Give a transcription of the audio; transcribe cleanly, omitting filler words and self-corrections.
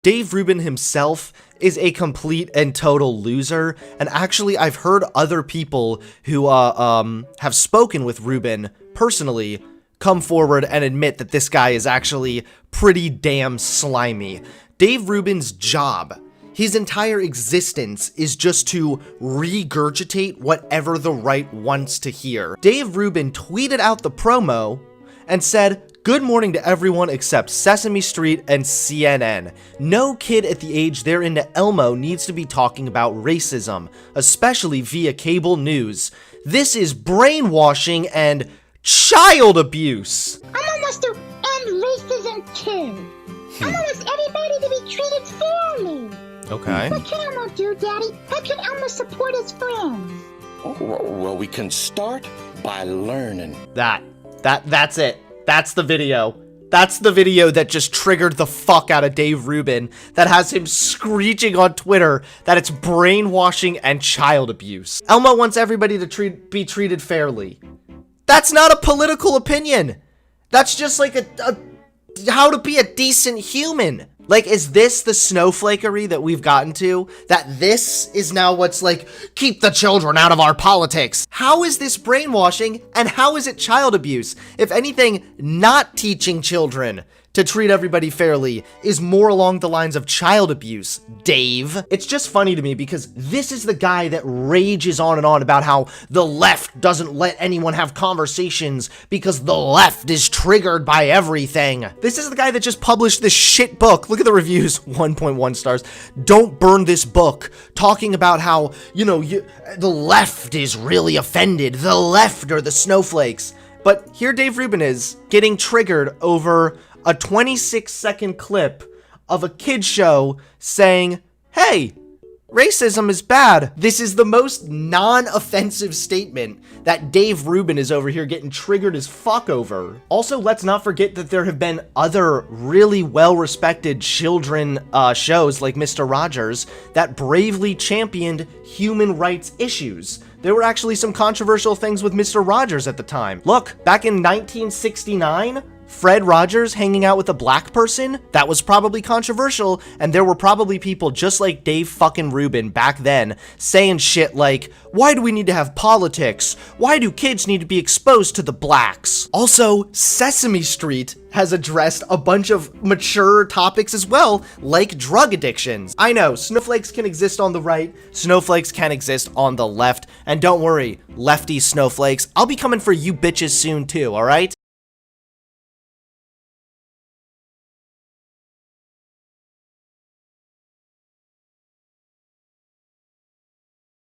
Dave Rubin himself is a complete and total loser, and actually I've heard other people who have spoken with Rubin personally come forward and admit that this guy is actually pretty damn slimy. Dave Rubin's job, his entire existence, is just to regurgitate whatever the right wants to hear. Dave Rubin tweeted out the promo and said, "Good morning to everyone except Sesame Street and CNN. No kid at the age they're into Elmo needs to be talking about racism, especially via cable news. This is brainwashing and child abuse." Elmo wants to end racism too. Elmo wants everybody to be treated fairly. Okay. What can Elmo do, Daddy? How can Elmo support his friends? Well, we can start by learning. That's it. That's the video. That's the video that just triggered the fuck out of Dave Rubin, that has him screeching on Twitter that it's brainwashing and child abuse. Elmo wants everybody to be treated fairly. That's not a political opinion. That's just like a how to be a decent human. Like, is this the snowflakery that we've gotten to? That this is now what's like, keep the children out of our politics. How is this brainwashing and how is it child abuse? If anything, not teaching children to treat everybody fairly is more along the lines of child abuse, Dave. It's just funny to me because this is the guy that rages on and on about how the left doesn't let anyone have conversations because the left is triggered by everything. This is the guy that just published this shit book. Look at the reviews, 1.1 stars. Don't burn this book, talking about how, the left is really offended. The left are the snowflakes. But here Dave Rubin is getting triggered over a 26-second clip of a kid show saying, "Hey, racism is bad." This is the most non-offensive statement that Dave Rubin is over here getting triggered as fuck over. Also, let's not forget that there have been other really well-respected children shows like Mr. Rogers that bravely championed human rights issues. There were actually some controversial things with Mr. Rogers at the time. Look, back in 1969, Fred Rogers hanging out with a black person, that was probably controversial, and there were probably people just like Dave fucking Rubin back then saying shit like, why do we need to have politics? Why do kids need to be exposed to the blacks? Also, Sesame Street has addressed a bunch of mature topics as well, like drug addictions. I know, snowflakes can exist on the right, snowflakes can exist on the left, and don't worry, lefty snowflakes, I'll be coming for you bitches soon too, alright?